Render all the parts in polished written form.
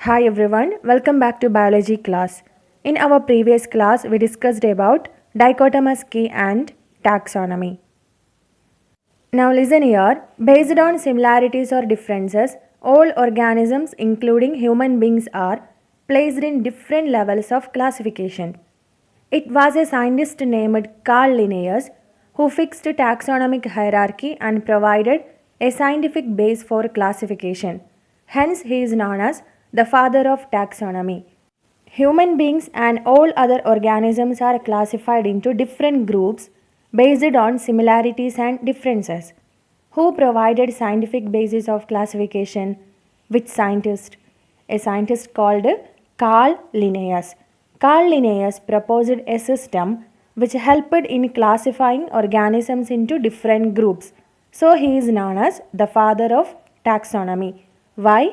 Hi everyone, welcome back to biology class. In our previous class, we discussed about dichotomous key and taxonomy. Now listen here, based on similarities or differences, all organisms including human beings are placed in different levels of classification. It was a scientist named Carl Linnaeus who fixed taxonomic hierarchy and provided a scientific base for classification. Hence, he is known as the father of taxonomy. Human beings and all other organisms are classified into different groups based on similarities and differences. Who provided scientific basis of classification? Which scientist? A scientist called Carl Linnaeus. Carl Linnaeus proposed a system which helped in classifying organisms into different groups. So he is known as the father of taxonomy. Why?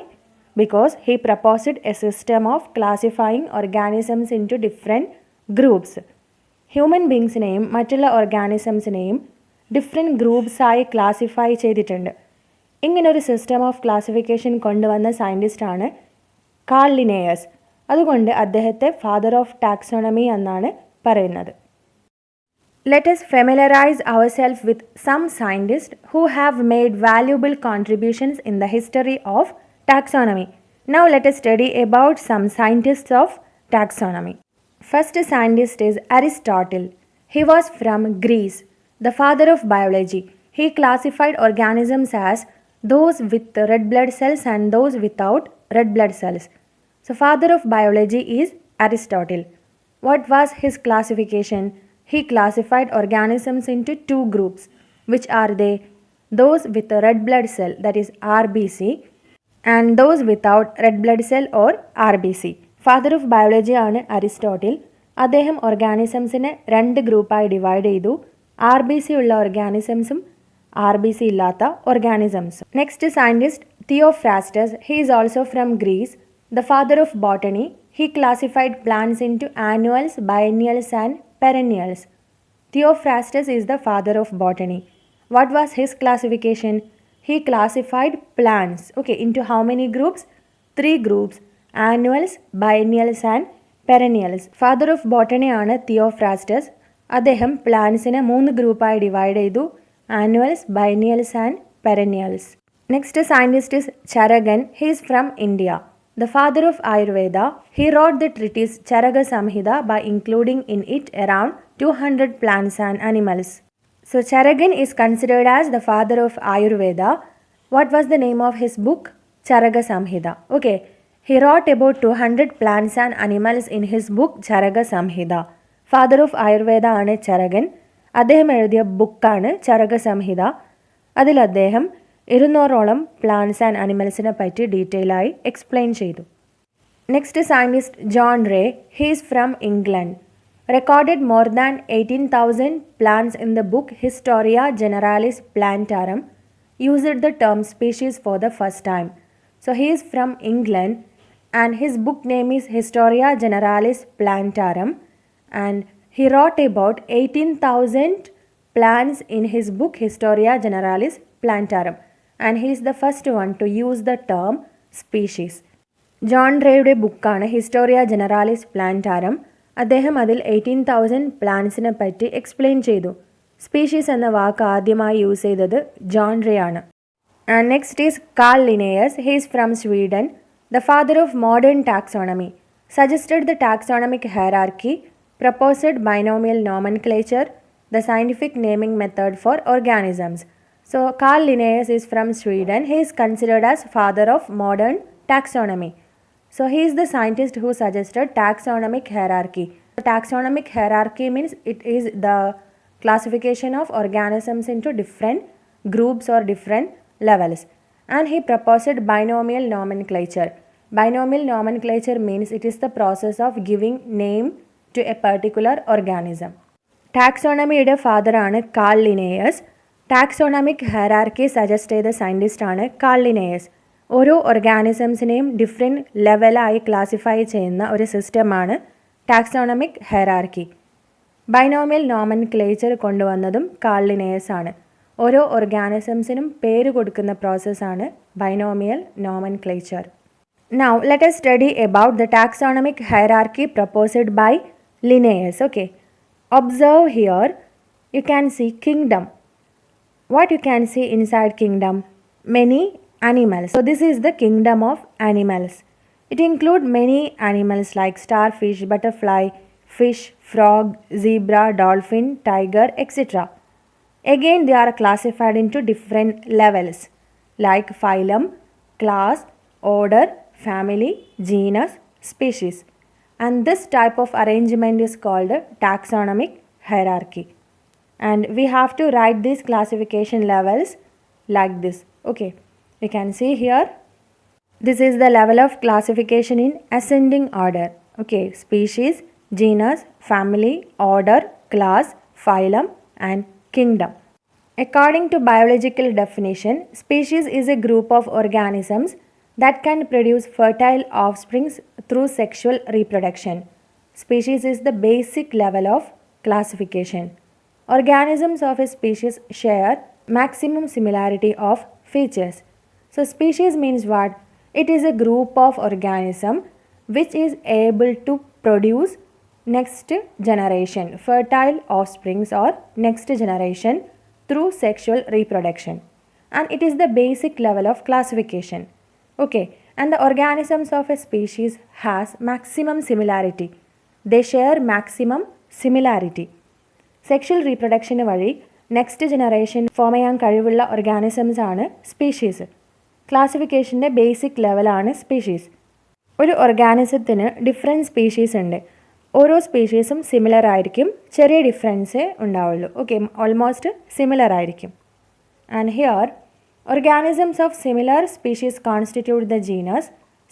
Because he proposed a system of classifying organisms into different groups. Human ബീങ്സിനെയും മറ്റുള്ള ഓർഗാനിസംസിനെയും different ഗ്രൂപ്പ്സായി classify ചെയ്തിട്ടുണ്ട്. ഇങ്ങനൊരു system of classification കൊണ്ടുവന്ന സയൻറ്റിസ്റ്റാണ് Carl Linnaeus. അതുകൊണ്ട് അദ്ദേഹത്തെ father of taxonomy എന്നാണ് പറയുന്നത്. Let us familiarize ourselves with some scientists who have made valuable contributions in the history of taxonomy. Now let us study about some scientists of taxonomy. First scientist is Aristotle. He was from Greece, the father of biology. He classified organisms as those with red blood cells and those without red blood cells. So father of biology is Aristotle. What was his classification? He classified organisms into two groups. Which are they? Those with a red blood cell, that is RBC, and those without red blood cell or RBC. Father of biology ആണ് Aristotle. അദ്ദേഹം ഓർഗാനിസംസിനെ രണ്ട് ഗ്രൂപ്പായി divide ചെയ്തു. RBC ഉള്ള ഓർഗാനിസംസും RBC ഇല്ലാത്ത ഓർഗാനിസംസും. Next scientist Theophrastus. He is also from Greece, the father of botany. He classified plants into annuals, biennials and perennials. Theophrastus is the father of botany. What was his classification? He classified plants into how many groups? 3 groups: annuals, biennials and perennials. Father of botany ആണ് Theophrastus. അദ്ദേഹം പ്ലാന്റ്സിനെ 3 ഗ്രൂപ്പായി divide ചെയ്തു: annuals, biennials and perennials. Next scientist is Charagan. He is from India. The father of Ayurveda. He wrote the treatise Charaka Samhita by including in it around 200 plants and animals. So Charagan is considered as the father of Ayurveda. What was the name of his book? Charaka Samhita. He wrote about 200 plants and animals in his book Charaka Samhita. Father of Ayurveda ആണ് ചരകൻ. അദ്ദേഹം എഴുതിയ ബുക്കാണ് ചരക സംഹിത. അതിൽ അദ്ദേഹം 200ഓളം plants and അനിമൽസിനെ പറ്റി detail ആയി explain ചെയ്തു. Next scientist John Ray. He is from England. Recorded more than 18,000 plants in the book Historia Generalis Plantarum. Used the term species for the first time. So he is from England and his book name is Historia Generalis Plantarum, and he wrote about 18,000 plants in his book Historia Generalis Plantarum, and he is the first one to use the term species. John റേയുടെ ബുക്കാണ് Historia generalis plantarum. അദ്ദേഹം അതിൽ 18,000 പ്ലാന്റ്സിനെ പറ്റി explain ചെയ്തു. Species എന്ന വാക്ക് ആദ്യമായി use ചെയ്തത് John ray ആണ്. And next is Carl Linnaeus. He is from Sweden, the father of modern taxonomy. Suggested the taxonomic hierarchy, proposed binomial nomenclature, the scientific naming method for organisms. So Carl Linnaeus is from Sweden. He is considered as father of modern taxonomy. So he is the scientist who suggested taxonomic hierarchy. Taxonomic hierarchy means it is the classification of organisms into different groups or different levels. And he proposed binomial nomenclature. Binomial nomenclature means it is the process of giving name to a particular organism. ടാക്സോണമിയുടെ ഫാദറാണ് Carl Linnaeus. Taxonomic hierarchy suggest ചെയ്ത സയൻറ്റിസ്റ്റാണ് Carl Linnaeus. ഓരോ ഓർഗാനിസംസിനെയും different ലെവലായി classify ചെയ്യുന്ന ഒരു സിസ്റ്റമാണ് taxonomic hierarchy. Binomial nomenclature കൊണ്ടുവന്നതും Carl Linnaeus ആണ്. ഓരോ ഓർഗാനിസംസിനും പേര് കൊടുക്കുന്ന പ്രോസസ്സാണ് binomial nomenclature. Now let us study about the taxonomic hierarchy proposed by Linnaeus. Okay, observe here, you can see kingdom. What you can see inside kingdom? Many animals. So this is the kingdom of animals. It includes many animals like starfish, butterfly, fish, frog, zebra, dolphin, tiger, etc. Again, they are classified into different levels like phylum, class, order, family, genus, species. And this type of arrangement is called taxonomic hierarchy. And we have to write these classification levels like this. Okay, you can see here, this is the level of classification in ascending order. Okay, species, genus, family, order, class, phylum and kingdom. According to biological definition, species is a group of organisms that can produce fertile offspring through sexual reproduction. Species is the basic level of classification. Organisms of a species share maximum similarity of features. So species means what? It is a group of organism which is able to produce next generation, fertile offsprings or next generation through sexual reproduction. And it is the basic level of classification. Okay, and the organisms of a species has maximum similarity. They share maximum similarity. Sexual റീപ്രൊഡക്ഷന് വഴി next generation form ചെയ്യാൻ കഴിവുള്ള organisms ആണ് species. ക്ലാസിഫിക്കേഷൻ്റെ basic ലെവലാണ് species. ഒരു ഓർഗാനിസത്തിന് different species ഉണ്ട്. ഓരോ സ്പീഷീസും സിമിലർ ആയിരിക്കും, ചെറിയ ഡിഫറൻസേ ഉണ്ടാവുള്ളൂ. ഓക്കെ, ഓൾമോസ്റ്റ് സിമിലർ ആയിരിക്കും. And here organisms of similar species constitute the genus,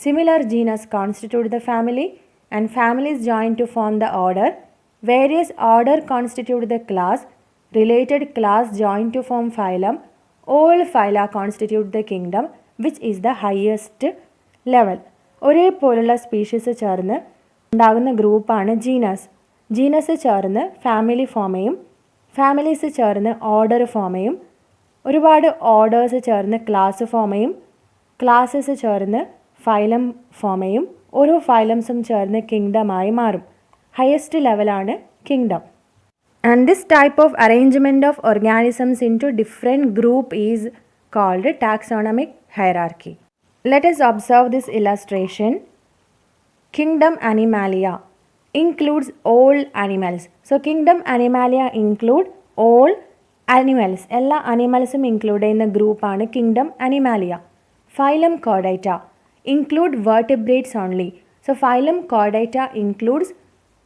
similar genus constitute the family, and families join to form the order. Various order constitute the class, related class join to form phylum. All phyla constitute the kingdom, which is the highest level. ഒരേപോലുള്ള species ചേർന്ന് ഉണ്ടാകുന്ന ഗ്രൂപ്പാണ് genus. Genus ചേർന്ന് family form ചെയ്യും, families ചേർന്ന് order form ചെയ്യും, ഒരുപാട് orders ചേർന്ന് ക്ലാസ് ഫോം ചെയ്യും, ക്ലാസ്സസ് ചേർന്ന് ഫൈലം ഫോം ചെയ്യും, ഓരോ ഫൈലംസും ചേർന്ന് കിങ്ഡമായി മാറും. ഹയസ്റ്റ് ലെവലാണ് kingdom. And this type of arrangement of organisms into different group is called taxonomic hierarchy. Let us observe this illustration. Kingdom Animalia includes all animals. So Kingdom Animalia include all animals. എല്ലാ അനിമൽസും include ചെയ്യുന്ന ഗ്രൂപ്പാണ് kingdom Animalia. Phylum കോഡൈറ്റ include vertebrates only. So phylum Chordata includes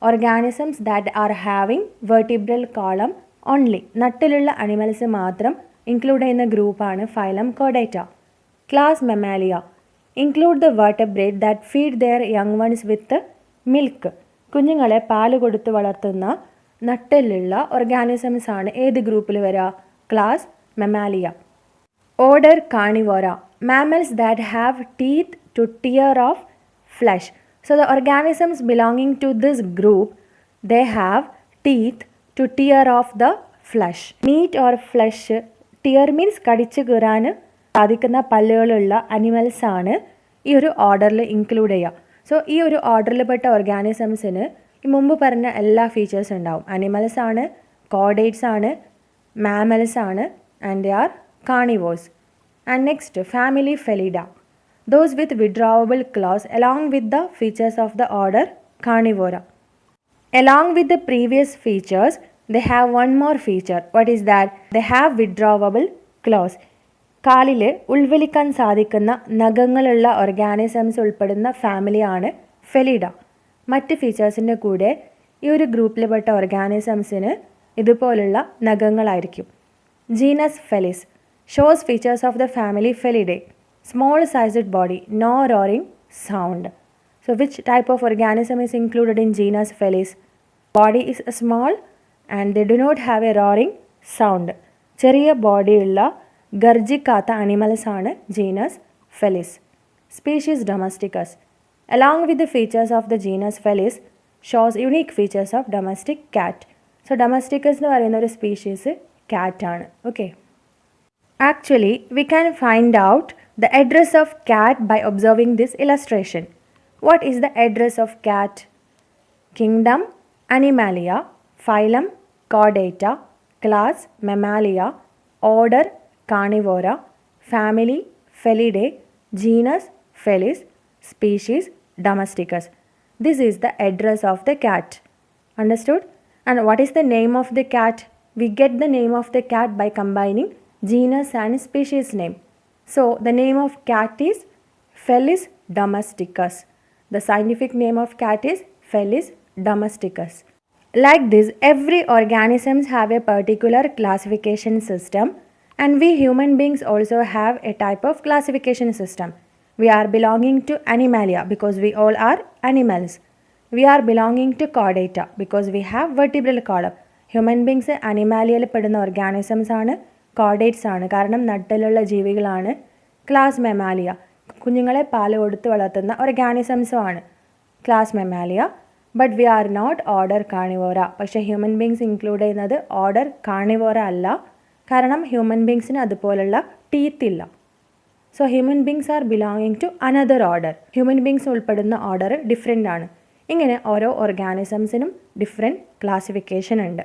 organisms that are having vertebral column only. നട്ടിലുള്ള animals മാത്രം include ചെയ്യുന്ന ഗ്രൂപ്പാണ് phylum കോഡൈറ്റ. Class Mammalia include the vertebrate that feed their young ones with milk. കുഞ്ഞുങ്ങളെ പാല് കൊടുത്ത് വളർത്തുന്ന നട്ടിലുള്ള ഓർഗാനിസംസ് ആണ് ഏത് ഗ്രൂപ്പിൽ വരിക? Class മെമാലിയ. Order Carnivora, mammals that have teeth to tear off flesh. So the organisms belonging to this group, they have teeth to tear off the flesh. Meat or flesh, tear means കടിച്ചു കീറാൻ സാധിക്കുന്ന പല്ലുകളുള്ള animals ആണ് ഈ ഒരു ഓർഡറിൽ include ചെയ്യുക. So ഈ ഒരു ഓർഡറിൽപ്പെട്ട ഓർഗാനിസംസിന് ഈ മുമ്പ് പറഞ്ഞ എല്ലാ ഫീച്ചേഴ്സ് ഉണ്ടാവും. അനിമൽസ് ആണ്, കോഡേറ്റ്സ് ആണ്, മാമൽസ് ആണ്, and they are carnivores. And next family Felidae, those with withdrawable claws along with the features of the order Carnivora. Along with the previous features, they have one more feature. What is that? They have withdrawable claws. കാലിൽ ഉൾവലിക്കാൻ സാധിക്കുന്ന നഖങ്ങളുള്ള organisms ഉൾപ്പെടുന്ന ഫാമിലിയാണ് ഫെലിഡ. മറ്റ് ഫീച്ചേഴ്സിൻ്റെ കൂടെ ഈ ഒരു ഗ്രൂപ്പിൽപ്പെട്ട ഓർഗാനിസംസിന് ഇതുപോലുള്ള നഖങ്ങളായിരിക്കും. Genus Felis shows features of the family Felidae. Small sized body, no roaring sound. So which type of organism is included in genus Felis? Body is small and they do not have a roaring sound. ചെറിയ ബോഡിയുള്ള ഗർജിക്കാത്ത animals ആണ് genus Felis. Species domesticus, along with the features of the genus Felis, shows unique features of domestic cat. So domesticus എന്ന് പറയുന്ന ഒരു species കാറ്റ് ആണ്. Okay, actually we can find out the address of cat by observing this illustration. What is the address of cat? Kingdom Animalia, phylum Chordata, class Mammalia, order Carnivora, family Felidae, genus Felis, species Domesticus. This is the address of the cat. Understood? And what is the name of the cat? We get the name of the cat by combining genus and species name. So the name of cat is Felis domesticus. The scientific name of cat is Felis domesticus. Like this, every organisms have a particular classification system, and we human beings also have a type of classification system. We are belonging to Animalia because we all are animals. We are belonging to Chordata because we have vertebral column. Human beings അനിമാലിയയിൽ പെടുന്ന organisms ആണ്, chordates ആണ്. കാരണം നട്ടലുള്ള ജീവികളാണ്. Class മെമാലിയ കുഞ്ഞുങ്ങളെ പാല് കൊടുത്ത് വളർത്തുന്ന ഓർഗാനിസംസും ആണ് class mammalia. But we are not order carnivora. പക്ഷേ ഹ്യൂമൻ ബീങ്സ് ഇൻക്ലൂഡ് ചെയ്യുന്നത് ഓർഡർ കാർണിവോറ അല്ല. കാരണം ഹ്യൂമൻ ബീങ്സിന് അതുപോലുള്ള ടീത്ത് ഇല്ല. So human beings are belonging to another order. Human beings ഉൾപ്പെടുന്ന ഓർഡർ ഡിഫറെൻ്റ് ആണ്. ഇങ്ങനെ ഓരോ ഓർഗാനിസംസിനും ഡിഫറെൻറ്റ് ക്ലാസിഫിക്കേഷൻ ഉണ്ട്.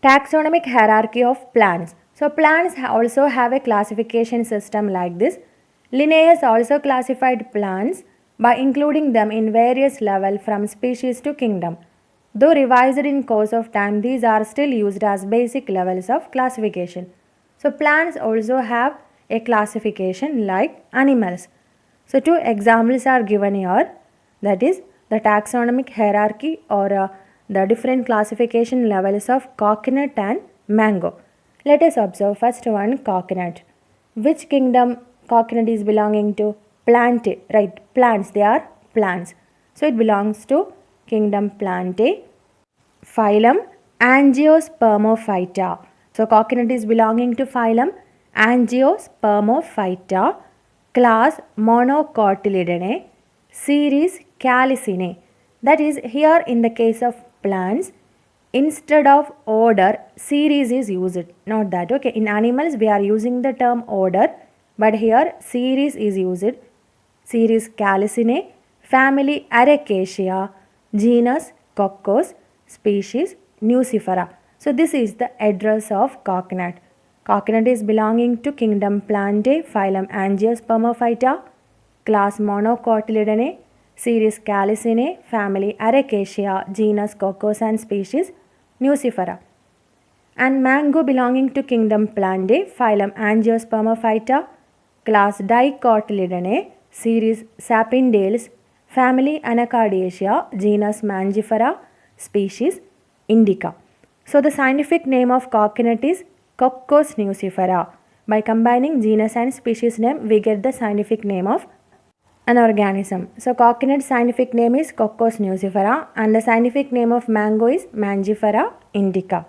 Taxonomic hierarchy of plants. So plants also have a classification system like this. Linnaeus also classified plants by including them in various levels from species to kingdom. Though revised in course of time, these are still used as basic levels of classification. So plants also have a classification like animals. So two examples are given here, that is the taxonomic hierarchy or the different classification levels of coconut and mango. Let us observe first one, coconut. Which kingdom coconut is belonging to? Plantae, right? Plants, they are plants. So it belongs to kingdom Plantae. Phylum Angiospermophyta. So coconut is belonging to phylum Angiospermophyta. Class Monocotyledone. Series Calycinae. That is, here in the case of plants, instead of order, series is used. Not that, okay. In animals, we are using the term order, but here series is used. Series Calycinae, family Aracacia, genus Cocos, species Nucifera. So this is the address of coconut. Coconut is belonging to kingdom Plantae, phylum Angiospermophyta, class Monocotyledone, series Calycinae, family Aracacia, genus Cocos and species Nucifera. And mango belonging to kingdom Plantae, phylum Angiospermophyta, class Dicotyledone, series Sapindales, family Anacardiaceae, genus Mangifera, species Indica. So the scientific name of coconut is Cocos nucifera. By combining genus and species name, we get the scientific name of an organism. So coconut scientific name is Cocos nucifera and the scientific name of mango is Mangifera indica.